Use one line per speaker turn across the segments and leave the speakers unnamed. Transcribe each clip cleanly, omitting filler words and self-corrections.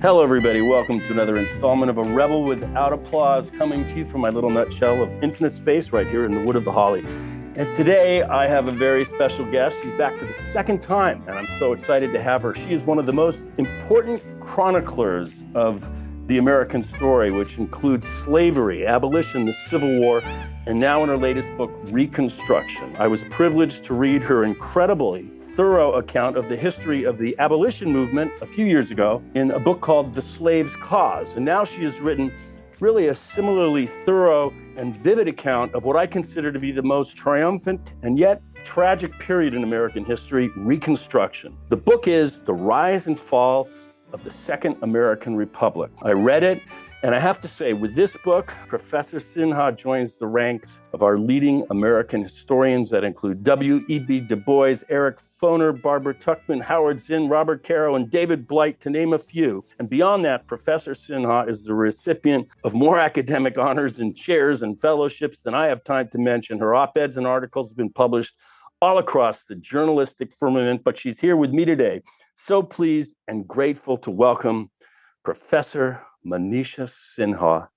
Hello, everybody. Welcome to another installment of A Rebel Without Applause, coming to you from my little nutshell of infinite space right here in the Wood of the Holly. And today I have a very special guest. She's back for the second time, and I'm so excited to have her. She is one of the most important chroniclers of the American story, which includes slavery, abolition, the Civil War, and now in her latest book, Reconstruction. I was privileged to read her incredibly thorough account of the history of the abolition movement a few years ago in a book called The Slave's Cause. And now she has written really a similarly thorough and vivid account of what I consider to be the most triumphant and yet tragic period in American history, Reconstruction. The book is The Rise and Fall of the Second American Republic. I read it, and I have to say, with this book, Professor Sinha joins the ranks of our leading American historians that include W.E.B. Du Bois, Eric Foner, Barbara Tuchman, Howard Zinn, Robert Caro, and David Blight, to name a few. And beyond that, Professor Sinha is the recipient of more academic honors and chairs and fellowships than I have time to mention. Her op-eds and articles have been published all across the journalistic firmament, but she's here with me today. So pleased and grateful to welcome Professor Manisha Sinha.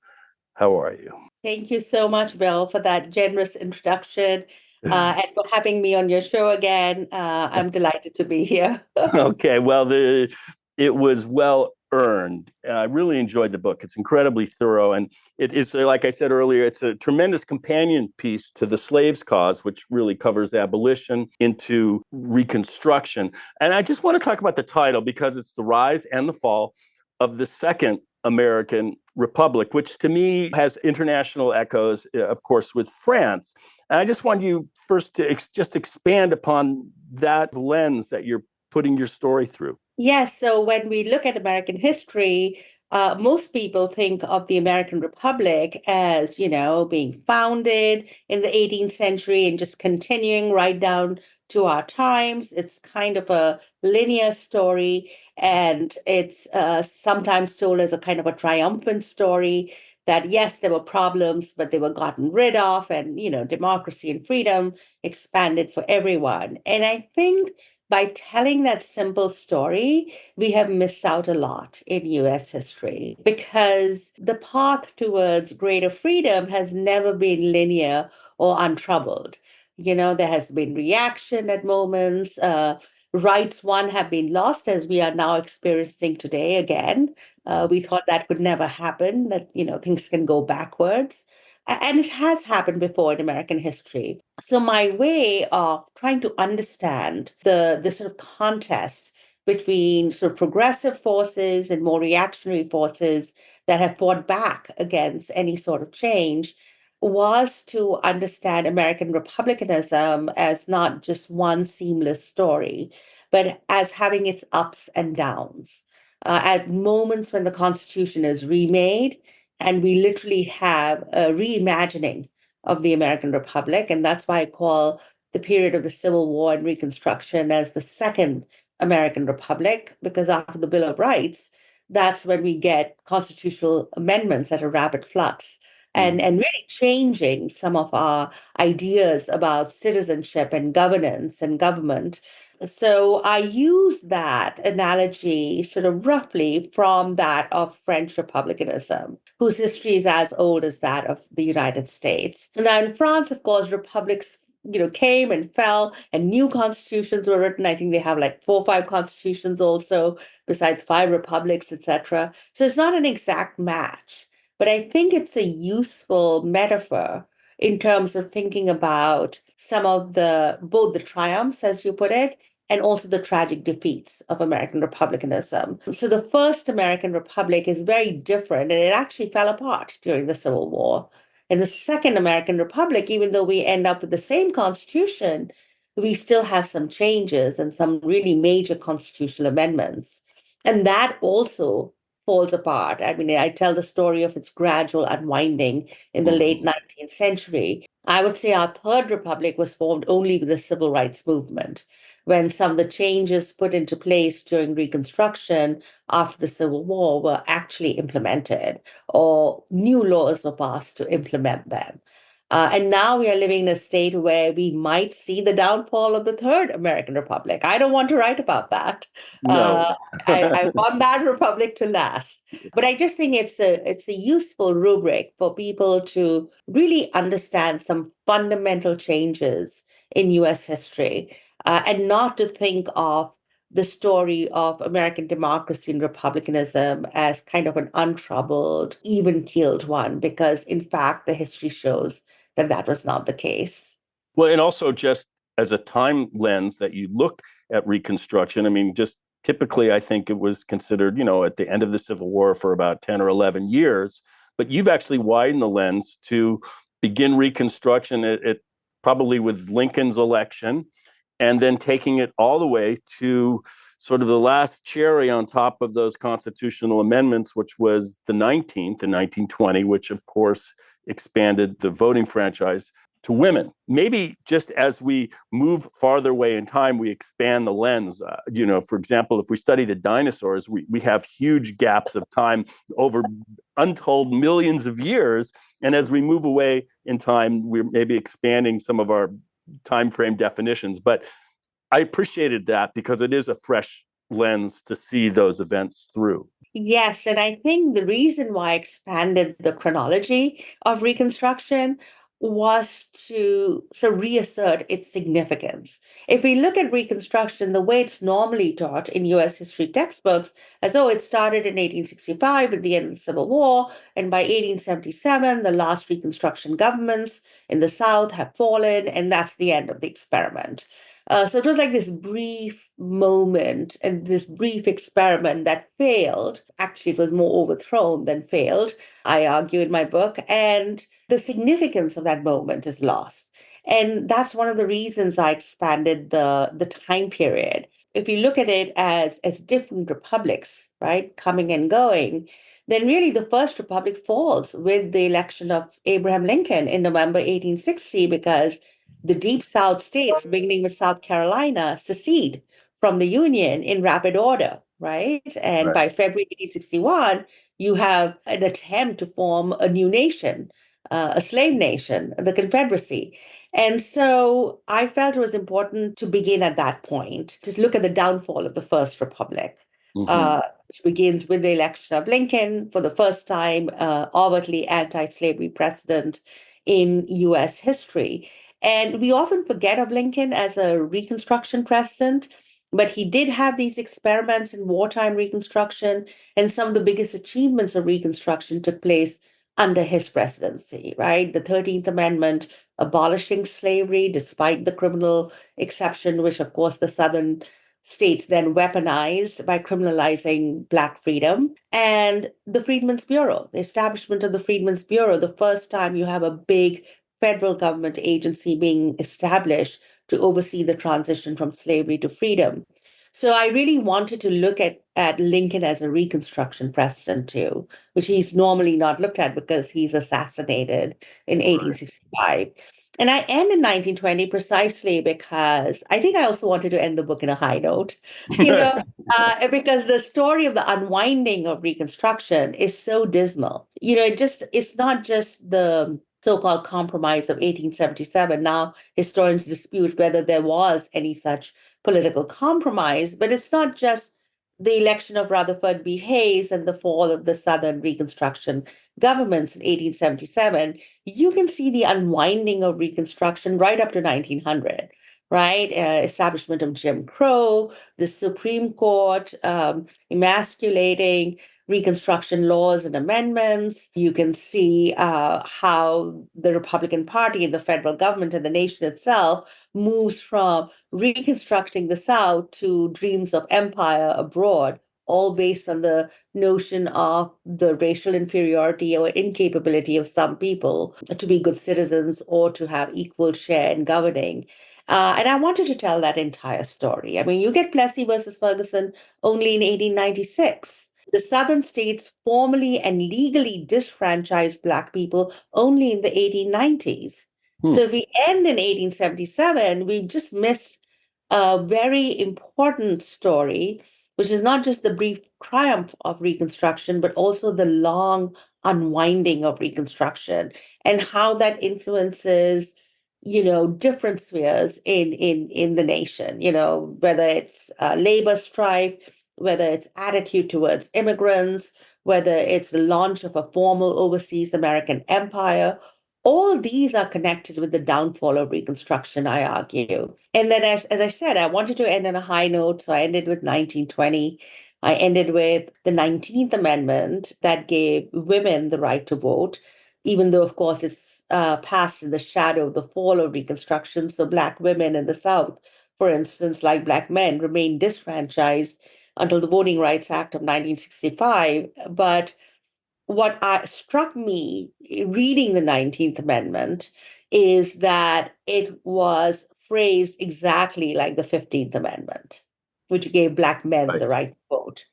How are you?
Thank you so much, Bill, for that generous introduction and for having me on your show again. I'm delighted to be here.
Okay, well, it was well earned. I really enjoyed the book. It's incredibly thorough. And it is, like I said earlier, it's a tremendous companion piece to The Slave's Cause, which really covers abolition into Reconstruction. And I just want to talk about the title because it's the rise and the fall of the Second American Republic, which to me has international echoes, of course, with France. And I just want you first to just expand upon that lens that you're putting your story through.
Yes, so when we look at American history, most people think of the American Republic as, being founded in the 18th century and just continuing right down to our times. It's kind of a linear story, and it's sometimes told as a kind of a triumphant story that, yes, there were problems, but they were gotten rid of, and, democracy and freedom expanded for everyone. And I think by telling that simple story, we have missed out a lot in US history because the path towards greater freedom has never been linear or untroubled. There has been reaction at moments. Rights won have been lost, as we are now experiencing today again. We thought that could never happen, that, things can go backwards. And it has happened before in American history. So my way of trying to understand the sort of contest between sort of progressive forces and more reactionary forces that have fought back against any sort of change was to understand American republicanism as not just one seamless story, but as having its ups and downs. At moments when the Constitution is remade, and we literally have a reimagining of the American Republic. And that's why I call the period of the Civil War and Reconstruction as the Second American Republic, because after the Bill of Rights, that's when we get constitutional amendments at a rapid flux and really changing some of our ideas about citizenship and governance and government. So I use that analogy sort of roughly from that of French republicanism, whose history is as old as that of the United States. Now in France, of course, republics came and fell and new constitutions were written. I think they have like 4 or 5 constitutions also, besides 5 republics, etc. So it's not an exact match, but I think it's a useful metaphor in terms of thinking about some of both the triumphs, as you put it, and also the tragic defeats of American republicanism. So the first American Republic is very different, and it actually fell apart during the Civil War. In the Second American Republic, even though we end up with the same constitution, we still have some changes and some really major constitutional amendments. And that also falls apart. I mean, I tell the story of its gradual unwinding in the late 19th century. I would say our Third Republic was formed only with the Civil Rights Movement, when some of the changes put into place during Reconstruction after the Civil War were actually implemented, or new laws were passed to implement them. And now we are living in a state where we might see the downfall of the third American Republic. I don't want to write about that.
No.
Uh, I want that republic to last. But I just think it's a useful rubric for people to really understand some fundamental changes in U.S. history, and not to think of the story of American democracy and republicanism as kind of an untroubled, even keeled one, because in fact, the history shows that that was not the case.
Well, and also just as a time lens that you look at Reconstruction, I mean, just typically, I think it was considered, at the end of the Civil War for about 10 or 11 years. But you've actually widened the lens to begin Reconstruction at probably with Lincoln's election, and then taking it all the way to sort of the last cherry on top of those constitutional amendments, which was the 19th in 1920, which of course expanded the voting franchise to women. Maybe just as we move farther away in time, we expand the lens. For example, if we study the dinosaurs, we have huge gaps of time over untold millions of years. And as we move away in time, we're maybe expanding some of our time frame definitions. But I appreciated that because it is a fresh lens to see those events through.
Yes, and I think the reason why I expanded the chronology of Reconstruction was to reassert its significance. If we look at Reconstruction, the way it's normally taught in US history textbooks, as oh, it started in 1865 at the end of the Civil War, and by 1877, the last Reconstruction governments in the South have fallen, and that's the end of the experiment. So it was like this brief moment and this brief experiment that failed. Actually, it was more overthrown than failed, I argue in my book. And the significance of that moment is lost. And that's one of the reasons I expanded the time period. If you look at it as different republics, right, coming and going, then really the first republic falls with the election of Abraham Lincoln in November 1860, because the deep South states, beginning with South Carolina, secede from the Union in rapid order, right? And
Right.
by February 1861, you have an attempt to form a new nation, a slave nation, the Confederacy. And so I felt it was important to begin at that point, to look at the downfall of the First Republic,
Mm-hmm.
which begins with the election of Lincoln for the first time, overtly anti slavery president in US history. And we often forget of Lincoln as a Reconstruction president, but he did have these experiments in wartime Reconstruction, and some of the biggest achievements of Reconstruction took place under his presidency, right? The 13th Amendment abolishing slavery despite the criminal exception, which, of course, the Southern states then weaponized by criminalizing Black freedom, and the Freedmen's Bureau, the establishment of the Freedmen's Bureau, the first time you have a big federal government agency being established to oversee the transition from slavery to freedom. So I really wanted to look at Lincoln as a Reconstruction president too, which he's normally not looked at because he's assassinated in
Right.
1865. And I end in 1920 precisely because I think I also wanted to end the book in a high note, you know, because the story of the unwinding of Reconstruction is so dismal. It's not just the so-called compromise of 1877. Now, historians dispute whether there was any such political compromise, but it's not just the election of Rutherford B. Hayes and the fall of the Southern Reconstruction governments in 1877. You can see the unwinding of Reconstruction right up to 1900, right? Establishment of Jim Crow, the Supreme Court emasculating Reconstruction laws and amendments. You can see how the Republican Party and the federal government and the nation itself moves from reconstructing the South to dreams of empire abroad, all based on the notion of the racial inferiority or incapability of some people to be good citizens or to have equal share in governing. And I wanted to tell that entire story. I mean, you get Plessy versus Ferguson only in 1896. The Southern states formally and legally disfranchised Black people only in the 1890s.
Hmm.
So if we end in 1877, we've just missed a very important story which is not just the brief triumph of Reconstruction, but also the long unwinding of Reconstruction and how that influences, different spheres in the nation, whether it's labor strife, whether it's attitude towards immigrants, whether it's the launch of a formal overseas American empire. All these are connected with the downfall of Reconstruction, I argue. And then, as I said, I wanted to end on a high note, so I ended with 1920. I ended with the 19th Amendment that gave women the right to vote, even though, of course, it's passed in the shadow of the fall of Reconstruction. So, Black women in the South, for instance, like Black men, remain disfranchised until the Voting Rights Act of 1965. But what struck me reading the 19th Amendment is that it was phrased exactly like the 15th Amendment, which gave Black men the
Right.
right to vote.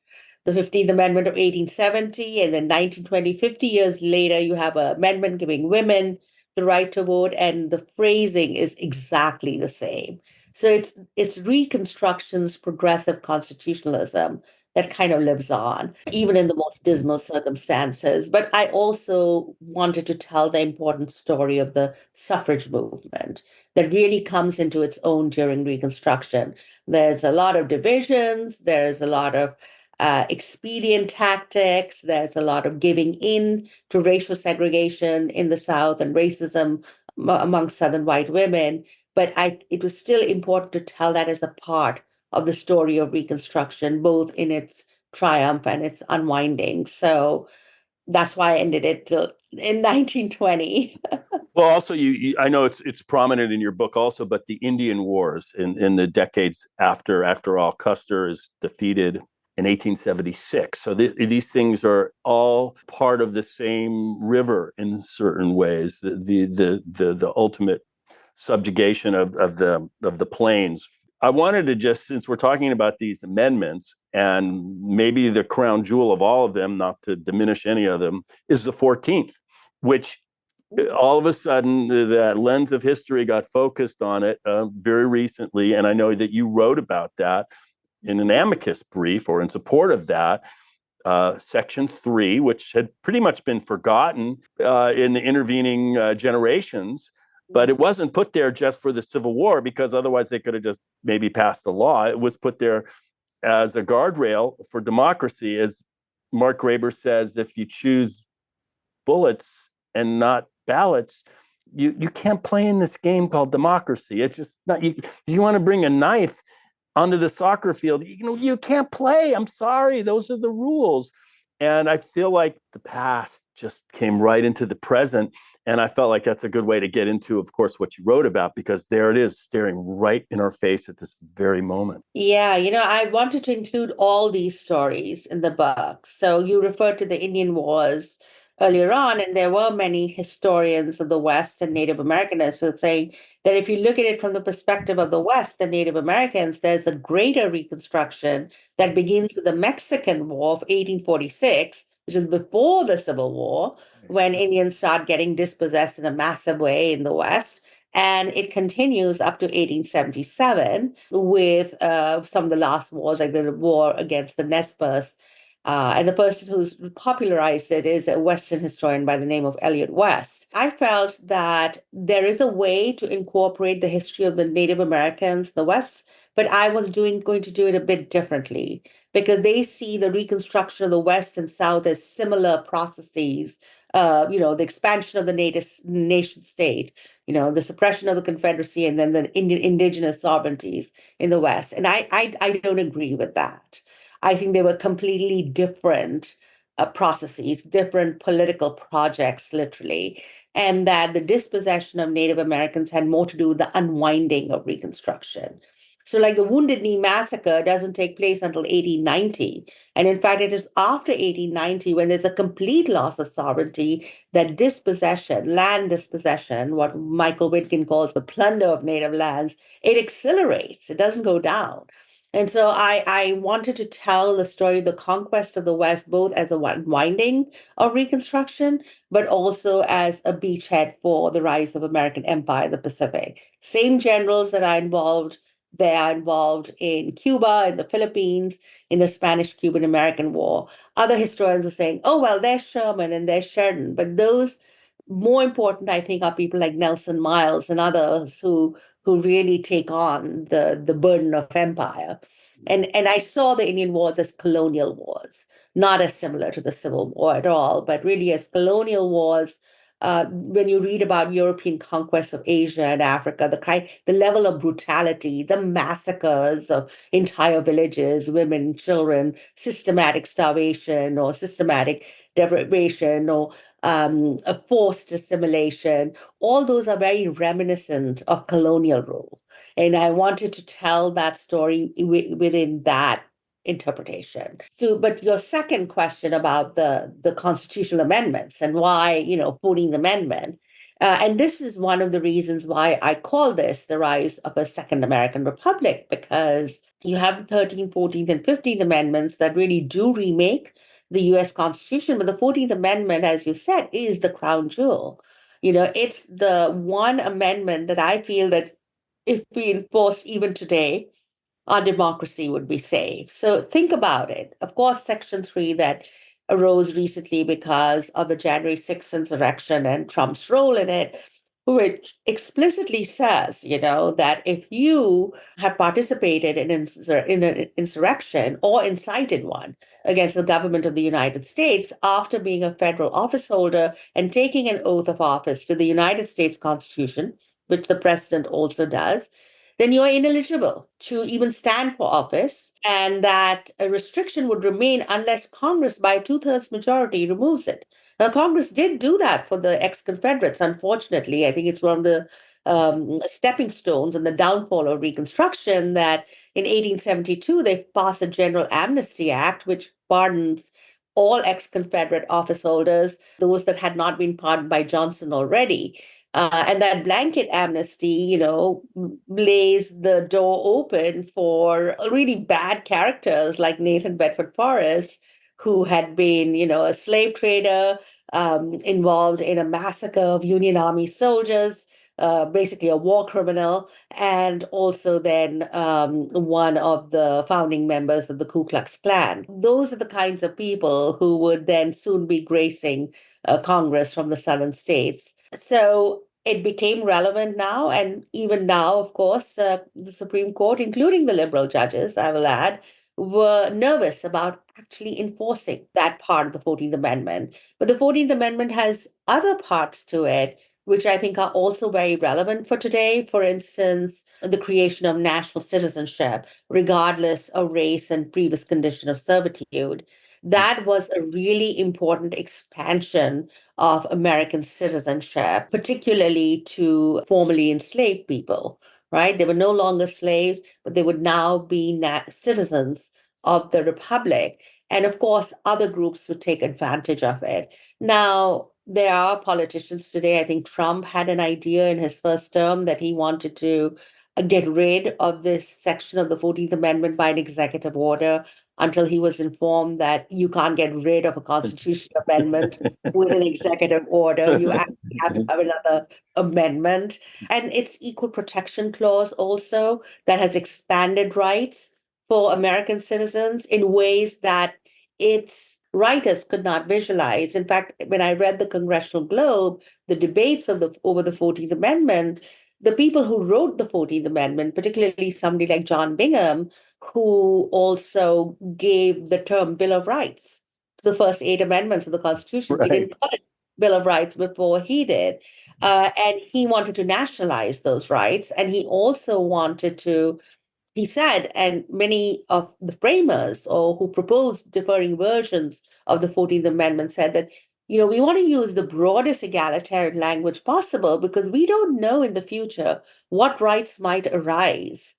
The 15th Amendment of 1870, and then 1920, 50 years later, you have an amendment giving women the right to vote, and the phrasing is exactly the same. So it's Reconstruction's progressive constitutionalism that kind of lives on, even in the most dismal circumstances. But I also wanted to tell the important story of the suffrage movement that really comes into its own during Reconstruction. There's a lot of divisions, there's a lot of expedient tactics, there's a lot of giving in to racial segregation in the South and racism among Southern white women. But it was still important to tell that as a part of the story of Reconstruction, both in its triumph and its unwinding. So that's why I ended it in 1920.
Well, also, I know it's prominent in your book also, but the Indian Wars in the decades after all, Custer is defeated in 1876. So these things are all part of the same river in certain ways. The ultimate subjugation of the plains. I wanted to just, since we're talking about these amendments, and maybe the crown jewel of all of them, not to diminish any of them, is the 14th, which all of a sudden that lens of history got focused on it very recently. And I know that you wrote about that in an amicus brief or in support of that. Section 3, which had pretty much been forgotten in the intervening generations, but it wasn't put there just for the Civil War, because otherwise they could have just maybe passed the law. It was put there as a guardrail for democracy. As Mark Graber says, if you choose bullets and not ballots, you can't play in this game called democracy. It's just not, if you want to bring a knife onto the soccer field, you can't play. I'm sorry, those are the rules. And I feel like the past just came right into the present. And I felt like that's a good way to get into, of course, what you wrote about, because there it is staring right in our face at this very moment.
Yeah, I wanted to include all these stories in the book. So you referred to the Indian Wars earlier on, and there were many historians of the West and Native Americanists who would say that if you look at it from the perspective of the West and Native Americans, there's a greater reconstruction that begins with the Mexican War of 1846, which is before the Civil War, when Indians start getting dispossessed in a massive way in the West. And it continues up to 1877 with some of the last wars, like the war against the Nez Perce. And the person who's popularized it is a Western historian by the name of Elliot West. I felt that there is a way to incorporate the history of the Native Americans, the West, but I was going to do it a bit differently because they see the reconstruction of the West and South as similar processes. The expansion of the native nation state, the suppression of the Confederacy, and then the indigenous sovereignties in the West. And I don't agree with that. I think they were completely different processes, different political projects, literally, and that the dispossession of Native Americans had more to do with the unwinding of Reconstruction. So, like the Wounded Knee Massacre doesn't take place until 1890. And in fact, it is after 1890 when there's a complete loss of sovereignty that dispossession, land dispossession, what Michael Whitkin calls the plunder of native lands, it accelerates, it doesn't go down. And so I wanted to tell the story of the conquest of the West, both as a winding of Reconstruction, but also as a beachhead for the rise of American empire in the Pacific. Same generals that are involved They are involved in Cuba, in the Philippines, in the Spanish-Cuban American War. Other historians are saying, oh, well, there's Sherman and there's Sheridan. But those, more important, I think, are people like Nelson Miles and others who really take on the burden of empire. And I saw the Indian Wars as colonial wars, not as similar to the Civil War at all, but really as colonial wars. When you read about European conquest of Asia and Africa, the level of brutality, the massacres of entire villages, women, children, systematic starvation or systematic deprivation or a forced assimilation, all those are very reminiscent of colonial rule. And I wanted to tell that story within that interpretation. So, but your second question about the constitutional amendments and why, 14th Amendment, and this is one of the reasons why I call this the rise of a second American Republic, because you have the 13th, 14th, and 15th Amendments that really do remake the US Constitution. But the 14th Amendment, as you said, is the crown jewel. It's the one amendment that I feel that if we enforced even today, our democracy would be safe. So think about it. Of course, Section 3 that arose recently because of the January 6th insurrection and Trump's role in it, which explicitly says, that if you have participated in an insurrection or incited one against the government of the United States after being a federal office holder and taking an oath of office to the United States Constitution, which the president also does, then you are ineligible to even stand for office, and that a restriction would remain unless Congress, by a two-thirds majority, removes it. Now, Congress did do that for the ex-Confederates, unfortunately. I think it's one of the stepping stones in the downfall of Reconstruction that in 1872 they passed the General Amnesty Act, which pardons all ex-Confederate office holders, those that had not been pardoned by Johnson already. And that blanket amnesty, lays the door open for really bad characters like Nathan Bedford Forrest, who had been, a slave trader involved in a massacre of Union Army soldiers, basically a war criminal, and also then one of the founding members of the Ku Klux Klan. Those are the kinds of people who would then soon be gracing Congress from the southern states. So it became relevant now. And even now, of course, the Supreme Court, including the liberal judges, I will add, were nervous about actually enforcing that part of the 14th Amendment. But the 14th Amendment has other parts to it, which I think are also very relevant for today. For instance, the creation of national citizenship, regardless of race and previous condition of servitude. That was a really important expansion of American citizenship, particularly to formerly enslaved people, right? They were no longer slaves, but they would now be citizens of the Republic. And of course, other groups would take advantage of it. Now, there are politicians today. I think Trump had an idea in his first term that he wanted to get rid of this section of the 14th Amendment by an executive order until he was informed that you can't get rid of a constitutional amendment with an executive order. You actually have to have another amendment. And it's equal protection clause also that has expanded rights for American citizens in ways that its writers could not visualize. In fact, when I read the Congressional Globe, the debates over the 14th Amendment, the people who wrote the 14th Amendment, particularly somebody like John Bingham, who also gave the term Bill of Rights to the first 8 amendments of the Constitution. Right. He didn't call it Bill of Rights before he did. And he wanted to nationalize those rights. And he also wanted to, he said, and many of the framers or who proposed differing versions of the 14th Amendment said that, we want to use the broadest egalitarian language possible because we don't know in the future what rights might arise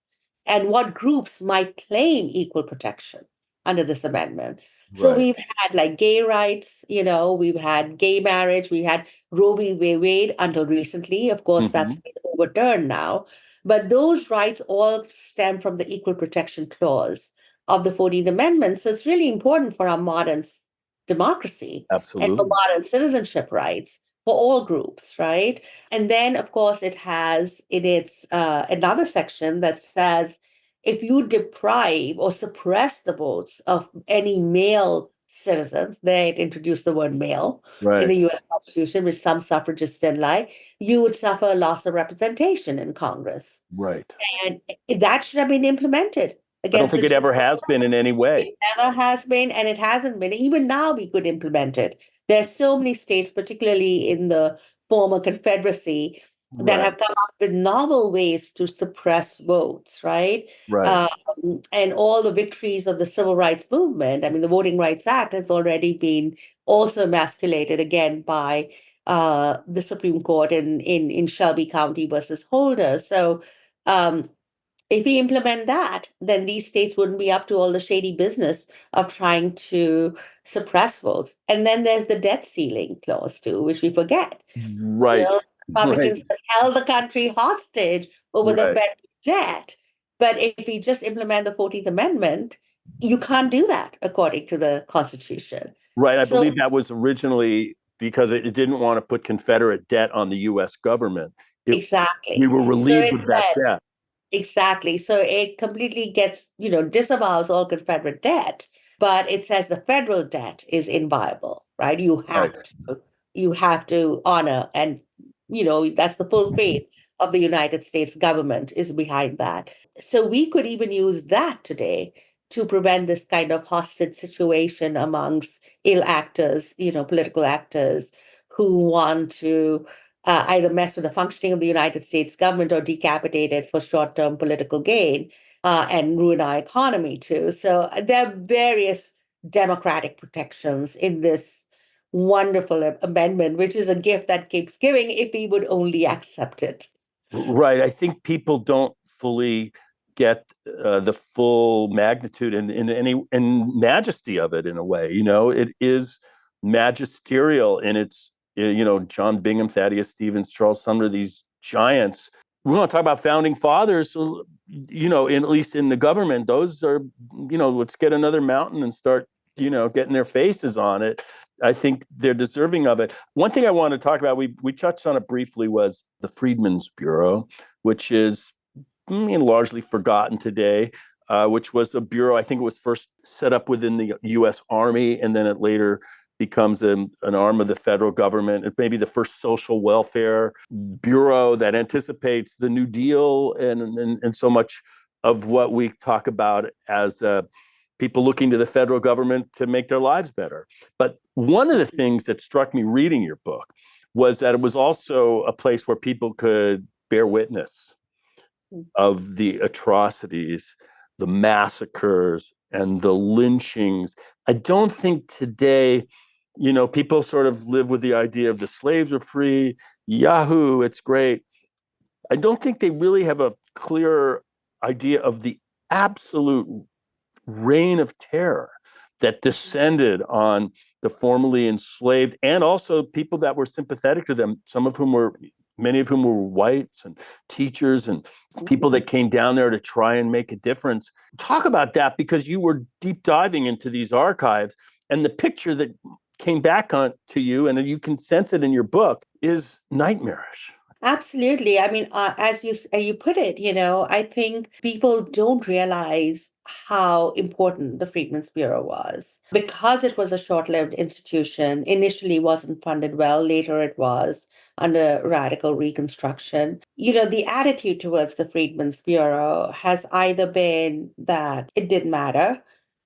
and what groups might claim equal protection under this amendment. So right. We've had like gay rights, we've had gay marriage, we had Roe v. Wade until recently. Of course, that's been overturned now. But those rights all stem from the Equal Protection Clause of the 14th Amendment. So it's really important for our modern democracy. Absolutely. And for modern citizenship rights for all groups, right? And then, of course, it has in its another section that says if you deprive or suppress the votes of any male citizens, they introduced the word male in
Right.
the US Constitution, which some suffragists didn't like, you would suffer a loss of representation in Congress.
Right.
And that should have been implemented
I don't
against
think
the
it ever has been in any way.
it never has been, and it hasn't been. Even now, we could implement it. There's so many states, particularly in the former Confederacy, that
Right.
have come up with novel ways to suppress votes, right?
Right.
Um, and all the victories of the civil rights movement. I mean, the Voting Rights Act has already been also emasculated again by the Supreme Court in Shelby County versus Holder. So, um, if we implement that, then these states wouldn't be up to all the shady business of trying to suppress votes. And then there's the debt ceiling clause too, which we forget. You
Right.
know,
Right.
Republicans have held the country hostage over the
Right.
federal debt. But if we just implement the 14th Amendment, you can't do that according to the Constitution.
Right. I
So
believe that was originally because it didn't want to put Confederate debt on the U.S. government. We
exactly.
were
So
relieved
it
of that
said
debt.
exactly. So it completely gets, disavows all Confederate debt, but it says the federal debt is inviolable, right?
Right.
You have to honor, and that's the full faith of the United States government is behind that. So we could even use that today to prevent this kind of hostage situation amongst ill actors, political actors who want to either mess with the functioning of the United States government or decapitate it for short term political gain and ruin our economy too. So there are various democratic protections in this wonderful amendment, which is a gift that keeps giving if we would only accept it.
Right. I think people don't fully get the full magnitude and majesty of it in a way. It is magisterial in its, John Bingham, Thaddeus Stevens, Charles Sumner, these giants. We want to talk about founding fathers, at least in the government, those are, let's get another mountain and start, getting their faces on it. I think they're deserving of it. One thing I want to talk about, we touched on it briefly, was the Freedmen's Bureau, which is largely forgotten today, which was a bureau. I think it was first set up within the U.S. Army, and then it later becomes an arm of the federal government. It may be the first social welfare bureau that anticipates the New Deal and so much of what we talk about as people looking to the federal government to make their lives better. But one of the things that struck me reading your book was that it was also a place where people could bear witness of the atrocities, the massacres, and the lynchings. I don't think today, people sort of live with the idea of the slaves are free, Yahoo, it's great. I don't think they really have a clear idea of the absolute reign of terror that descended on the formerly enslaved and also people that were sympathetic to them, many of whom were whites and teachers and people that came down there to try and make a difference. Talk about that, because you were deep diving into these archives, and the picture that came back on to you, and you can sense it in your book, is nightmarish.
Absolutely. I mean, as you put it, I think people don't realize how important the Freedmen's Bureau was because it was a short-lived institution. Initially, wasn't funded well. Later, it was under radical Reconstruction. The attitude towards the Freedmen's Bureau has either been that it didn't matter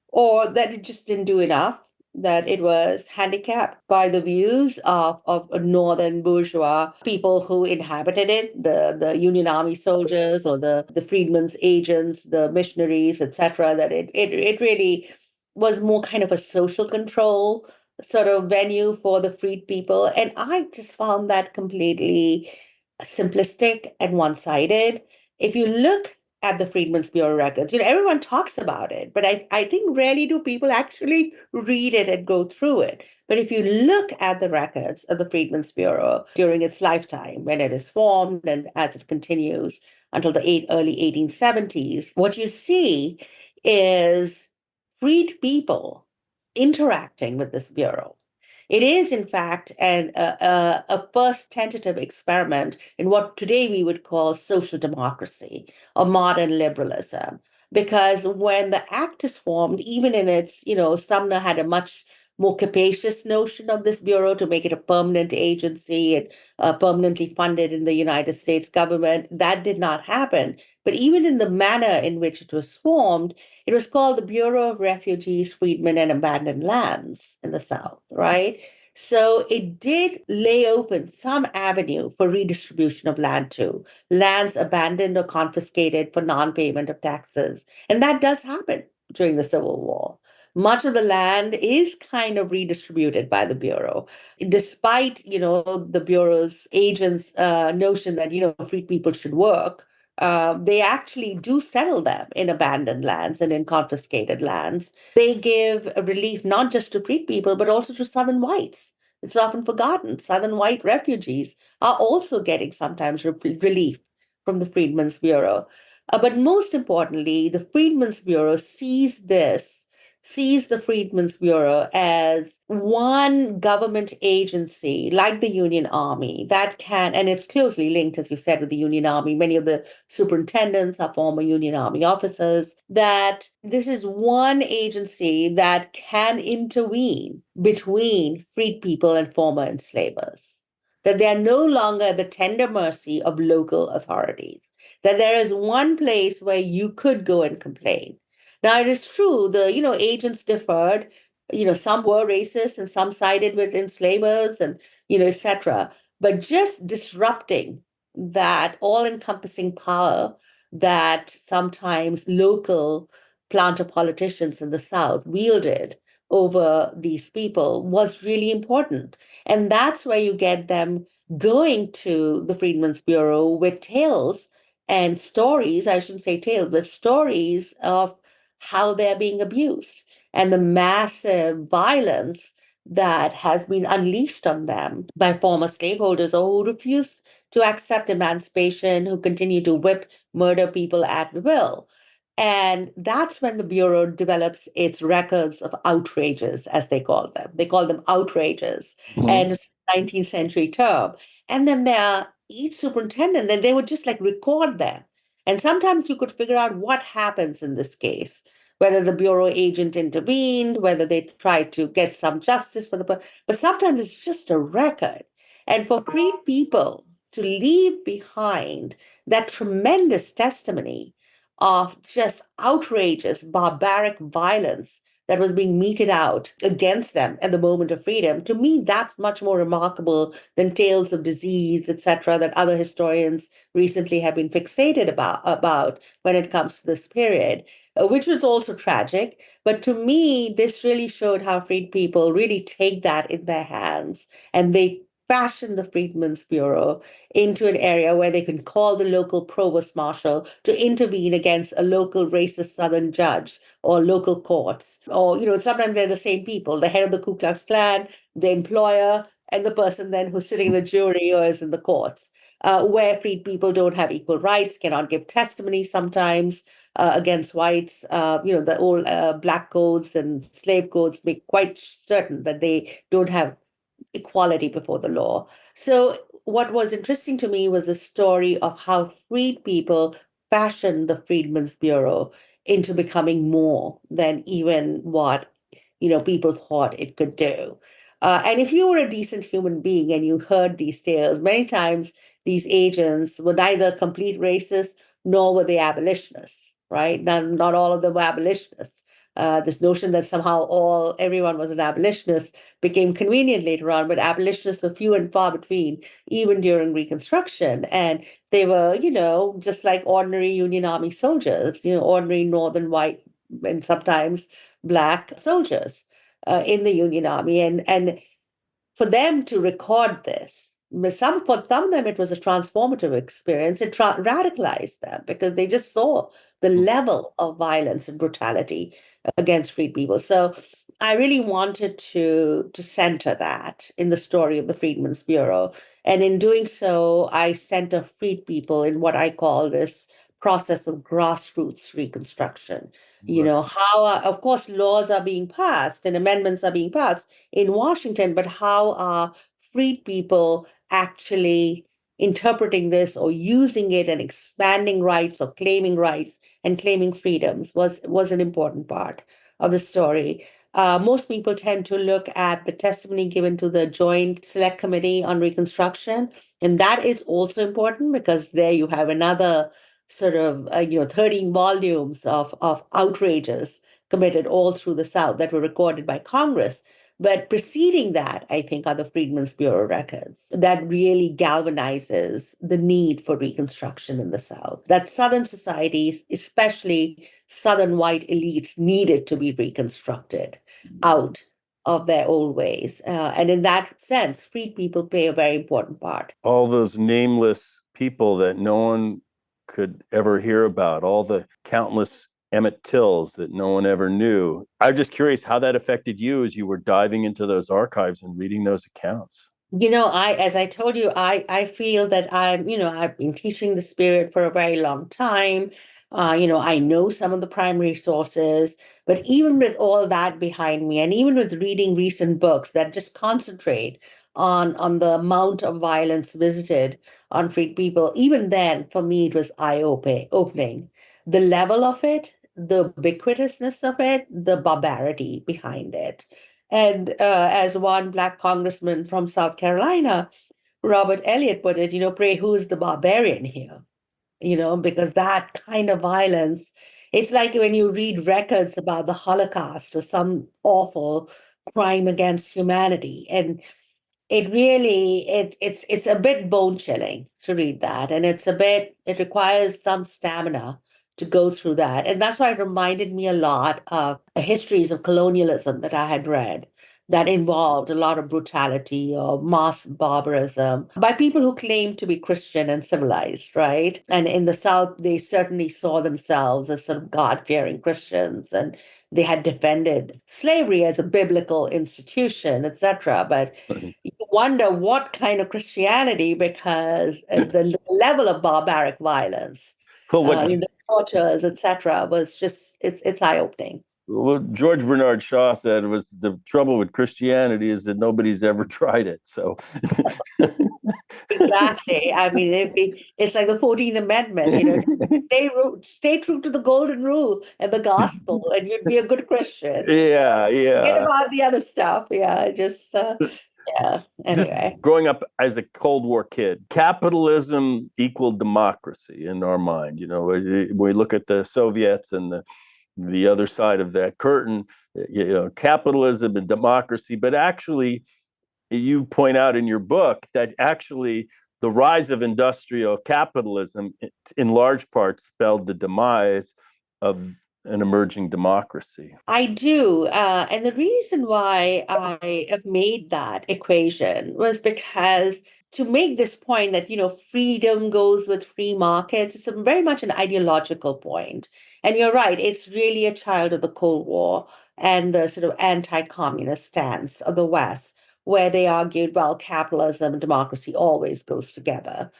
or that it just didn't do enough, that it was handicapped by the views of northern bourgeois people who inhabited it, the Union Army soldiers or the freedmen's agents, the missionaries, etc., that it really was more kind of a social control sort of venue for the freed people. And I just found that completely simplistic and one-sided. If you look at the Freedmen's Bureau records, everyone talks about it, but I think rarely do people actually read it and go through it. But if you look at the records of the Freedmen's Bureau during its lifetime, when it is formed and as it continues until the early 1870s, what you see is freed people interacting with this bureau It is, in fact, a first tentative experiment in what today we would call social democracy or modern liberalism. Because when the act is formed, even in its, Sumner had a much more capacious notion of this bureau to make it a permanent agency and permanently funded in the United States government. That did not happen. But even in the manner in which it was formed, it was called the Bureau of Refugees, Freedmen, and Abandoned Lands in the South, right? So it did lay open some avenue for redistribution of land too, lands abandoned or confiscated for non-payment of taxes. And that does happen during the Civil War. Much of the land is kind of redistributed by the Bureau, despite, the Bureau's agents' notion that, free people should work. They actually do settle them in abandoned lands and in confiscated lands. They give relief not just to freed people, but also to Southern whites. It's often forgotten. Southern white refugees are also getting sometimes relief from the Freedmen's Bureau. But most importantly, the Freedmen's Bureau sees the Freedmen's Bureau as one government agency like the Union Army that can, and it's closely linked, as you said, with the Union Army. Many of the superintendents are former Union Army officers, that this is one agency that can intervene between freed people and former enslavers. That they are no longer at the tender mercy of local authorities. That there is one place where you could go and complain. Now, it is true, agents differed. Some were racist and some sided with enslavers and, etc. But just disrupting that all-encompassing power that sometimes local planter politicians in the South wielded over these people was really important. And that's where you get them going to the Freedmen's Bureau with tales and stories, I shouldn't say tales, but stories of how they're being abused and the massive violence that has been unleashed on them by former slaveholders or who refuse to accept emancipation, who continue to whip, murder people at will. And that's when the Bureau develops its records of outrages, as they call them. They call them outrages. And it's a 19th century term. And then there are each superintendent, and they would just like record them. And sometimes you could figure out what happens in this case, whether the Bureau agent intervened, whether they tried to get some justice for the person. But sometimes it's just a record. And for free people to leave behind that tremendous testimony of just outrageous, barbaric violence that was being meted out against them at the moment of freedom, to me, that's much more remarkable than tales of disease, etc., that other historians recently have been fixated about when it comes to this period, which was also tragic. But to me, this really showed how freed people really take that in their hands and they fashion the Freedmen's Bureau into an area where they can call the local provost marshal to intervene against a local racist Southern judge or local courts. Or, sometimes they're the same people, the head of the Ku Klux Klan, the employer, and the person then who's sitting in the jury or is in the courts. Where freed people don't have equal rights, cannot give testimony sometimes against whites. The old black codes and slave codes make quite certain that they don't have equality before the law. So, what was interesting to me was the story of how freed people fashioned the Freedmen's Bureau into becoming more than even what people thought it could do. And if you were a decent human being and you heard these tales, many times these agents were neither complete racists nor were they abolitionists, right? Not all of them were abolitionists. This notion that somehow everyone was an abolitionist became convenient later on, but abolitionists were few and far between, even during Reconstruction. And they were, just like ordinary Union Army soldiers, ordinary Northern white and sometimes Black soldiers in the Union Army. And for them to record this, for some of them, it was a transformative experience. It radicalized them because they just saw the level of violence and brutality against freed people. So I really wanted to center that in the story of the Freedmen's Bureau. And in doing so, I center freed people in what I call this process of grassroots reconstruction.
Right.
How of course laws are being passed and amendments are being passed in Washington, but how are freed people actually interpreting this or using it and expanding rights or claiming rights and claiming freedoms was an important part of the story. Most people tend to look at the testimony given to the Joint Select Committee on Reconstruction, and that is also important because there you have another sort of 13 volumes of outrages committed all through the South that were recorded by Congress. But preceding that, I think, are the Freedmen's Bureau records that really galvanizes the need for Reconstruction in the South. That Southern societies, especially Southern white elites, needed to be reconstructed out of their old ways. And in that sense, freed people play a very important part.
All those nameless people that no one could ever hear about, all the countless Emmett Tills that no one ever knew. I'm just curious how that affected you as you were diving into those archives and reading those accounts.
As I told you, I feel that I've been teaching the spirit for a very long time. I know some of the primary sources, but even with all that behind me, and even with reading recent books that just concentrate on the amount of violence visited on freed people, even then, for me, it was eye-opening. The level of it, the ubiquitousness of it, the barbarity behind it. And as one Black congressman from South Carolina, Robert Elliott, put it, pray who's the barbarian here? Because that kind of violence, it's like when you read records about the Holocaust or some awful crime against humanity. And it's a bit bone chilling to read that. And it requires some stamina to go through that. And that's why it reminded me a lot of histories of colonialism that I had read that involved a lot of brutality or mass barbarism by people who claimed to be Christian and civilized, right? And in the South, they certainly saw themselves as sort of God-fearing Christians, and they had defended slavery as a biblical institution, etc. But you wonder what kind of Christianity, because the level of barbaric violence,
Well, what
the tortures, etc., was just it's eye-opening.
what George Bernard Shaw said was the trouble with Christianity is that nobody's ever tried it. So
Exactly. I mean, it's like the 14th Amendment, stay true to the golden rule and the gospel, and you'd be a good Christian.
yeah,
Forget
yeah.
about the other stuff. Yeah, just yeah.
Just
Anyway.
growing up as a Cold War kid, capitalism equaled democracy in our mind. We look at the Soviets and the other side of that curtain, capitalism and democracy. But actually, you point out in your book that actually the rise of industrial capitalism, in large part, spelled the demise of an emerging democracy.
I do. And the reason why I have made that equation was because to make this point that, freedom goes with free markets, it's very much an ideological point. And you're right, it's really a child of the Cold War and the sort of anti-communist stance of the West, where they argued, well, capitalism and democracy always goes together.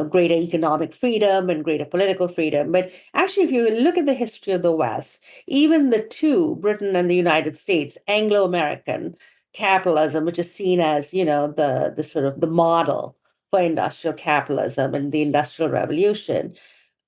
Greater economic freedom and greater political freedom. But actually, if you look at the history of the West, even the two, Britain and the United States, Anglo-American capitalism, which is seen as, the sort of the model for industrial capitalism and the Industrial Revolution,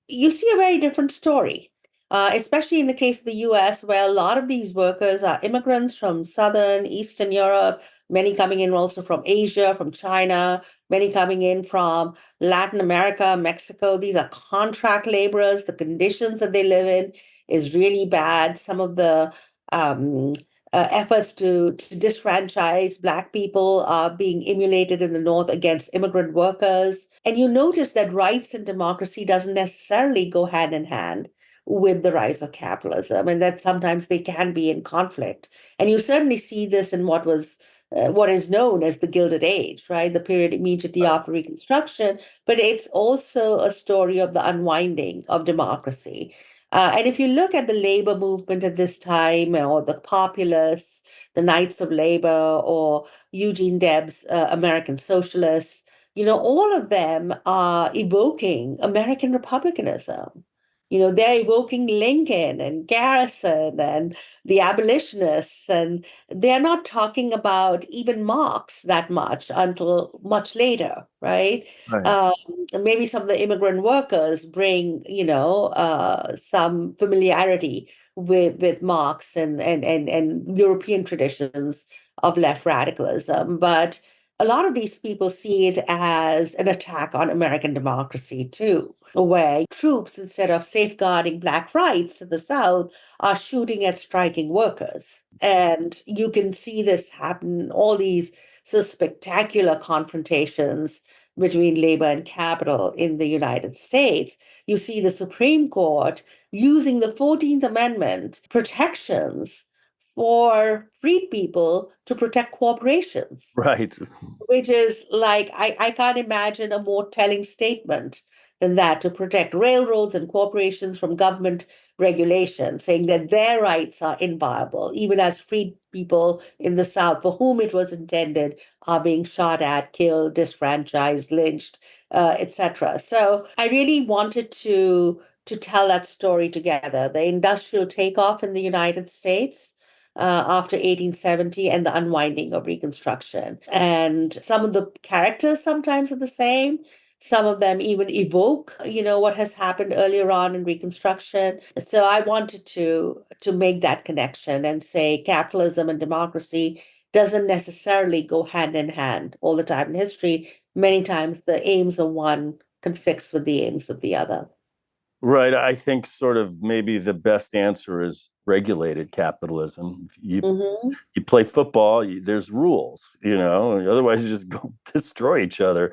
you see a very different story, especially in the case of the US, where a lot of these workers are immigrants from Southern, Eastern Europe, many coming in also from Asia, from China, many coming in from Latin America, Mexico. These are contract laborers. The conditions that they live in is really bad. Some of the um, efforts to disfranchise Black people are being emulated in the North against immigrant workers. And you notice that rights and democracy doesn't necessarily go hand in hand with the rise of capitalism, and that sometimes they can be in conflict. And you certainly see this in what is known as the Gilded Age, right? The period immediately after Reconstruction, but it's also a story of the unwinding of democracy. And if you look at the labor movement at this time, or the populists, the Knights of Labor, or Eugene Debs' American Socialists, all of them are evoking American republicanism. They're evoking Lincoln and Garrison and the abolitionists, and they're not talking about even Marx that much until much later, right?
Right.
Um, Maybe some of the immigrant workers bring, some familiarity with Marx and European traditions of left radicalism, but a lot of these people see it as an attack on American democracy too, where troops, instead of safeguarding Black rights in the South, are shooting at striking workers. And you can see this happen, all these so spectacular confrontations between labor and capital in the United States. You see the Supreme Court using the 14th Amendment protections for freed people to protect corporations,
Right.
which is like, I can't imagine a more telling statement than that, to protect railroads and corporations from government regulation, saying that their rights are inviolable, even as freed people in the South for whom it was intended are being shot at, killed, disfranchised, lynched, etc. So I really wanted to tell that story together, the industrial takeoff in the United States after 1870 and the unwinding of Reconstruction. And some of the characters sometimes are the same. Some of them even evoke, what has happened earlier on in Reconstruction. So I wanted to make that connection and say capitalism and democracy doesn't necessarily go hand in hand all the time in history. Many times the aims of one conflicts with the aims of the other.
Right. I think sort of maybe the best answer is regulated capitalism.
Mhm.
You play football, there's rules, otherwise you just go destroy each other.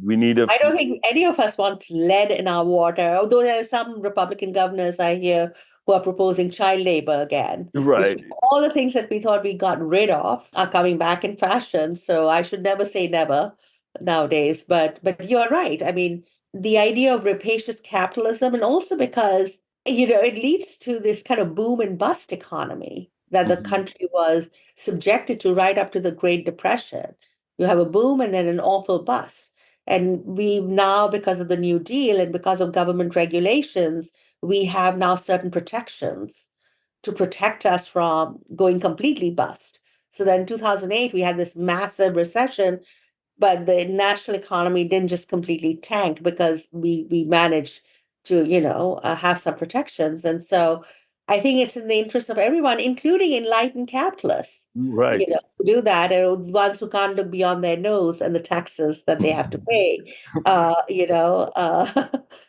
We need a
I don't think any of us want lead in our water, although there are some Republican governors I hear who are proposing child labor again, which
right.
all the things that we thought we got rid of are coming back in fashion. So I should never say never nowadays. But you're right. I mean, the idea of rapacious capitalism, and also because, it leads to this kind of boom and bust economy that the
Mhm.
country was subjected to right up to the Great Depression. You have a boom and then an awful bust. And we now, because of the New Deal and because of government regulations, we have now certain protections to protect us from going completely bust. So then in 2008, we had this massive recession, but the national economy didn't just completely tank because we managed to, have some protections. And so I think it's in the interest of everyone, including enlightened capitalists,
Right.
to do that. And ones who can't look beyond their nose and the taxes that they have to pay, uh, you know, uh,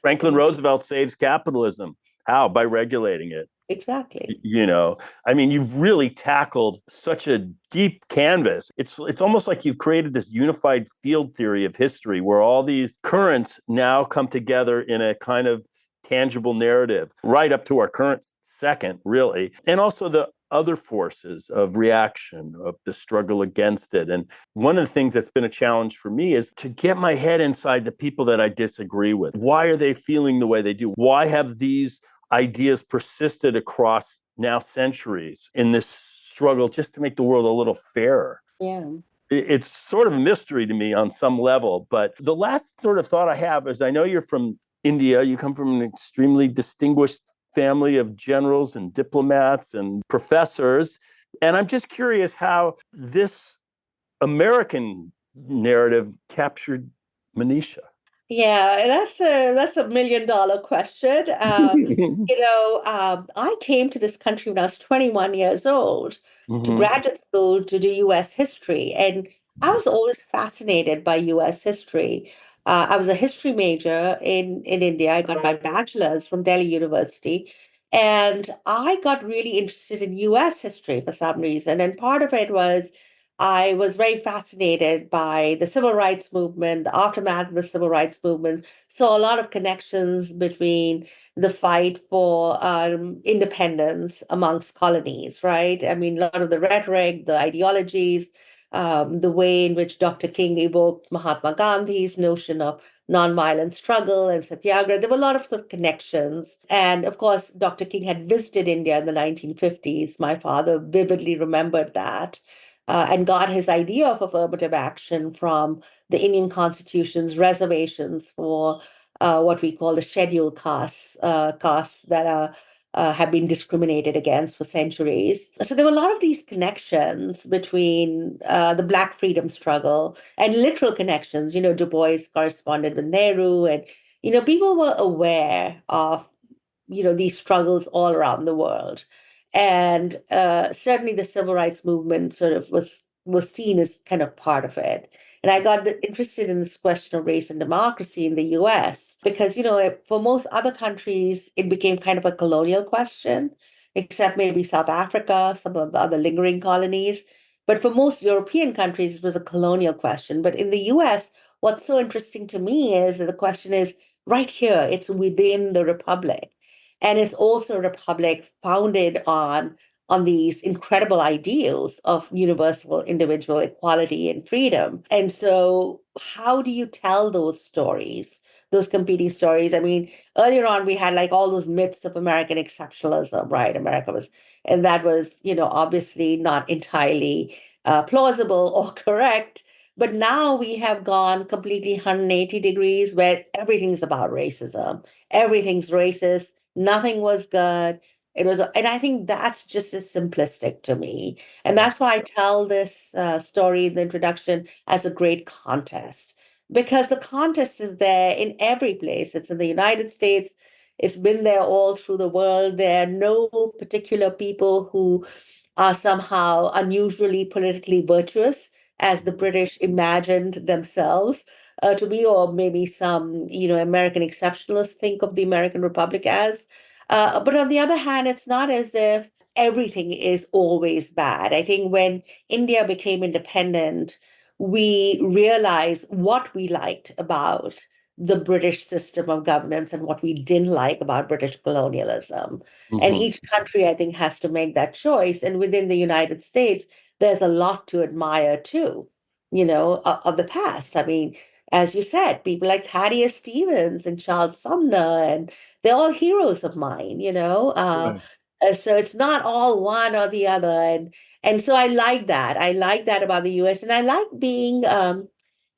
Franklin Roosevelt saves capitalism. How? By regulating it.
exactly.
You know, I mean, you've really tackled such a deep canvas. It's almost like you've created this unified field theory of history where all these currents now come together in a kind of tangible narrative right up to our current second, really. And also the other forces of reaction, of the struggle against it. And one of the things that's been a challenge for me is to get my head inside the people that I disagree with. Why are they feeling the way they do? Why have these ideas persisted across now centuries in this struggle just to make the world a little fairer?
Yeah.
It's sort of a mystery to me on some level. But the last sort of thought I have is I know you're from India, you come from an extremely distinguished family of generals and diplomats and professors. And I'm just curious how this American narrative captured Manisha.
Yeah, that's a $1 million question. I came to this country when I was 21 years old to
Mhm.
graduate school to do U.S. history, and I was always fascinated by U.S. history. I was a history major in India. I got my bachelor's from Delhi University, and I got really interested in U.S. history for some reason. And part of it was I was very fascinated by the civil rights movement, the aftermath of the civil rights movement. Saw a lot of connections between the fight for independence amongst colonies, right? I mean, a lot of the rhetoric, the ideologies, the way in which Dr. King evoked Mahatma Gandhi's notion of nonviolent struggle and satyagraha. There were a lot of sort of connections. And of course, Dr. King had visited India in the 1950s. My father vividly remembered that. And got his idea of affirmative action from the Indian Constitution's reservations for what we call the scheduled castes, castes that are have been discriminated against for centuries. So there were a lot of these connections between the Black freedom struggle and literal connections. Du Bois corresponded with Nehru, and people were aware of these struggles all around the world. And certainly the civil rights movement sort of was seen as kind of part of it. And I got interested in this question of race and democracy in the US because, for most other countries, it became kind of a colonial question, except maybe South Africa, some of the other lingering colonies. But for most European countries, it was a colonial question. But in the US, what's so interesting to me is that the question is right here, it's within the republic. And it's also a republic founded on these incredible ideals of universal individual equality and freedom. And so, how do you tell those stories, those competing stories? I mean, earlier on, we had like all those myths of American exceptionalism, right? America was, and that was, obviously not entirely plausible or correct. But now we have gone completely 180 degrees where everything's about racism. Everything's racist. Nothing was good. And I think that's just as simplistic to me. And that's why I tell this story in the introduction as a great contest, because the contest is there in every place. It's in the United States, it's been there all through the world. There are no particular people who are somehow unusually politically virtuous, as the British imagined themselves to be, or maybe some, American exceptionalists think of the American Republic as. But on the other hand, it's not as if everything is always bad. I think when India became independent, we realized what we liked about the British system of governance and what we didn't like about British colonialism. And
Hmm.
each country, I think, has to make that choice. And within the United States, there's a lot to admire too, of the past. I mean, as you said, people like Thaddeus Stevens and Charles Sumner, and they're all heroes of mine,
Right.
So it's not all one or the other. And so I like that. I like that about the US. And I like being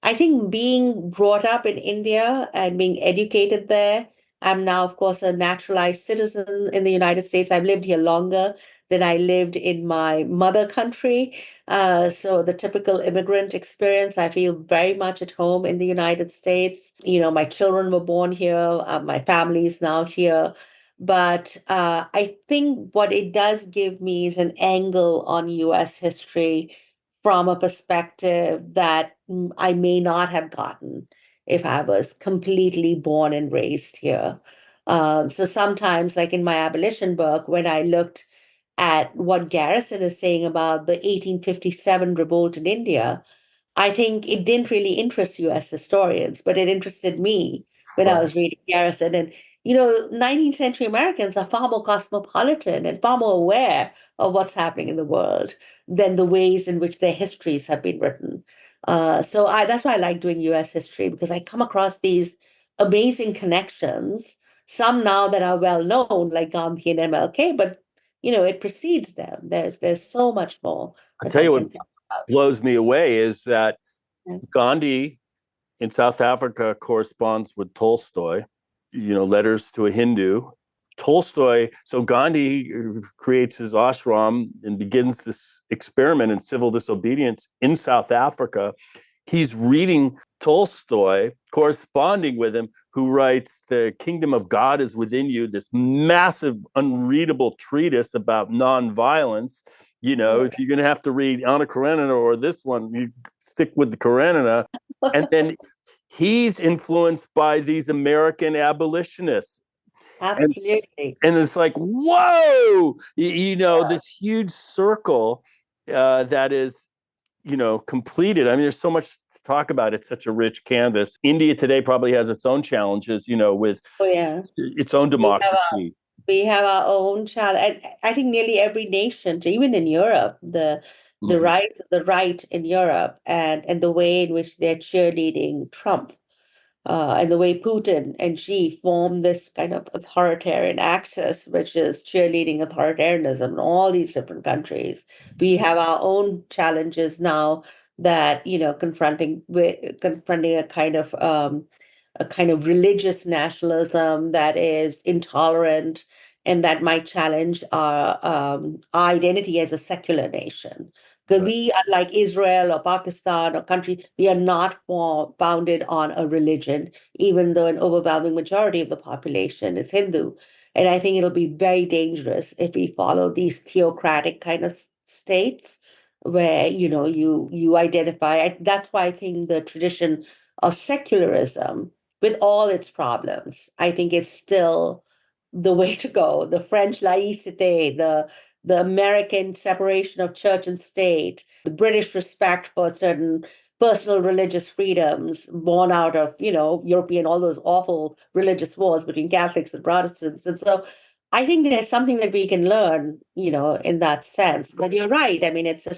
I think being brought up in India and being educated there. I'm now, of course, a naturalized citizen in the United States. I've lived here longer than I lived in my mother country. So the typical immigrant experience, I feel very much at home in the United States. My children were born here, my family is now here. But I think what it does give me is an angle on US history from a perspective that I may not have gotten if I was completely born and raised here. So sometimes, like in my abolition book, when I looked at what Garrison is saying about the 1857 revolt in India, I think it didn't really interest US historians, but it interested me when I
Right.
was reading Garrison. And, 19th century Americans are far more cosmopolitan and far more aware of what's happening in the world than the ways in which their histories have been written. That's why I like doing US history, because I come across these amazing connections, some now that are well known, like Gandhi and MLK, but, it precedes them. There's so much more
I
that
tell
one
you what
can talk about.
blows me away is that
Yeah.
Gandhi in South Africa corresponds with Tolstoy, letters to a Hindu. Tolstoy, so Gandhi creates his ashram and begins this experiment in civil disobedience in South Africa. He's reading Tolstoy, corresponding with him, who writes The Kingdom of God is Within You, this massive, unreadable treatise about nonviolence. If you're going to have to read Anna Karenina or this one, you stick with the Karenina. And then he's influenced by these American abolitionists. And,
Absolutely.
and it's like, whoa, this huge circle that is completed. I mean, there's so much to talk about. It's such a rich canvas. India today probably has its own challenges, with
Oh, yeah.
its own
We have our,
democracy.
we have our own challenge. And I think nearly every nation, even in Europe, the
Mhm.
rise of the right in Europe and the way in which they're cheerleading Trump and the way Putin and Xi form this kind of authoritarian axis, which is cheerleading authoritarianism in all these different countries. We have our own challenges now that confronting a kind of a kind of religious nationalism that is intolerant and that might challenge our identity as a secular nation. Because
Right.
we, unlike Israel or Pakistan or country, we are not founded on a religion, even though an overwhelming majority of the population is Hindu. And I think it'll be very dangerous if we follow these theocratic kind of states where, you identify. That's why I think the tradition of secularism, with all its problems, I think is still the way to go. The French laïcité, the American separation of church and state, the British respect for certain personal religious freedoms born out of, European, all those awful religious wars between Catholics and Protestants. And so I think there's something that we can learn, in that sense. But you're right. I mean, it's a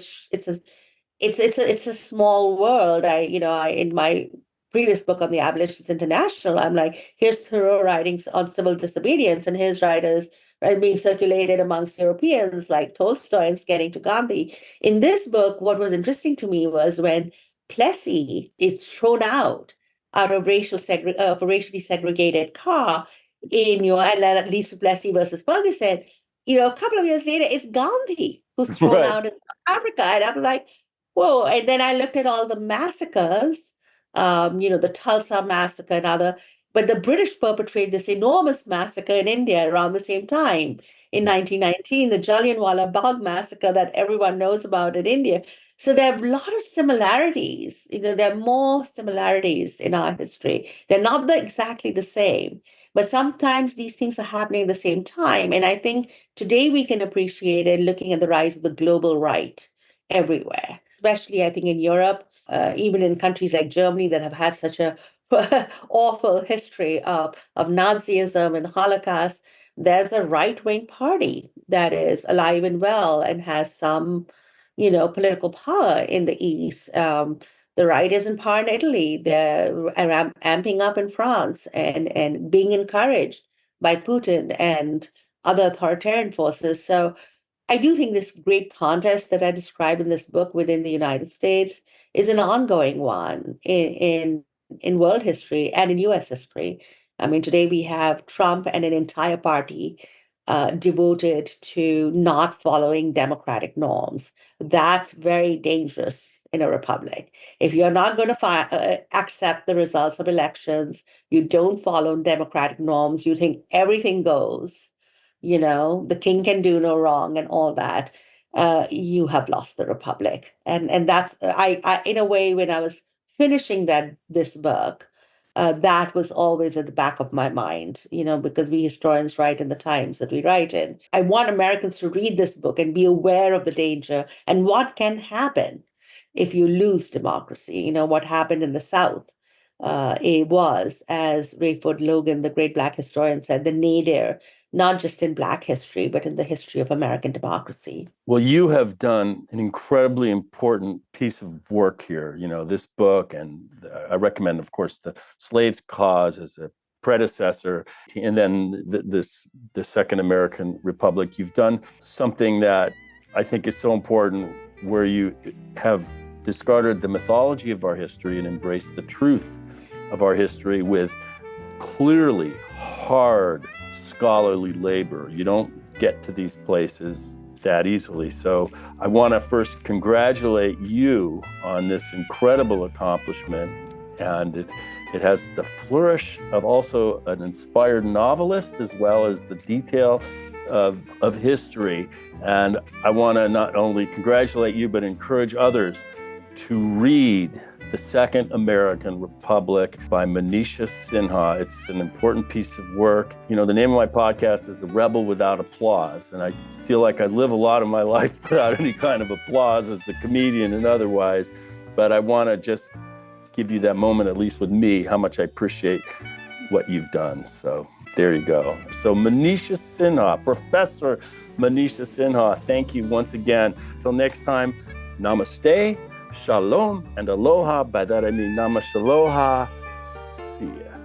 small world. I in my previous book on the Abolitionists International, I'm like, here's Thoreau writings on civil disobedience, and his writers right being circulated amongst Europeans like Tolstoy and getting to Gandhi. In this book, what was interesting to me was when Plessy is thrown out of of a racially segregated car and that leads to Plessy versus Ferguson. A couple of years later, it's Gandhi who's thrown
Right.
out in South Africa, and I'm like, whoa. And then I looked at all the massacres, the Tulsa massacre and other, but the British perpetrated this enormous massacre in India around the same time. In 1919, the Jallianwala Bagh massacre that everyone knows about in India. So there are a lot of similarities. There are more similarities in our history. They're not exactly the same, but sometimes these things are happening at the same time. And I think today we can appreciate it looking at the rise of the global right everywhere, especially I think in Europe, even in countries like Germany that have had such a awful history of Nazism and Holocaust. There's a right-wing party that is alive and well and has some, political power in the East. The right is in power in Italy. They're amping up in France and being encouraged by Putin and other authoritarian forces. So I do think this great contest that I describe in this book within the United States is an ongoing one in world history and in US history. I mean, today we have Trump and an entire party devoted to not following democratic norms. That's very dangerous in a republic. If you're not going to accept the results of elections, you don't follow democratic norms, you think everything goes, the king can do no wrong and all that, you have lost the republic. And that's I in a way, when I was finishing this book, that was always at the back of my mind, because we historians write in the times that we write in. I want Americans to read this book and be aware of the danger and what can happen if you lose democracy. What happened in the South. It was, as Rayford Logan, the great Black historian, said, the nadir, not just in Black history, but in the history of American democracy.
Well, you have done an incredibly important piece of work here, this book, and I recommend, of course, The Slave's Cause as a predecessor, and then the Second American Republic. You've done something that I think is so important, where you have discarded the mythology of our history and embraced the truth of our history with clearly hard scholarly labor. You don't get to these places that easily. So I want to first congratulate you on this incredible accomplishment. And it has the flourish of also an inspired novelist, as well as the detail of history. And I want to not only congratulate you, but encourage others to read The Second American Republic by Manisha Sinha. It's an important piece of work. The name of my podcast is The Rebel Without Applause, and I feel like I live a lot of my life without any kind of applause as a comedian and otherwise, but I want to just give you that moment, at least with me, how much I appreciate what you've done. So there you go. So Manisha Sinha, Professor Manisha Sinha, thank you once again. Till next time, namaste, shalom, and aloha. By that I mean namashaloha. See ya.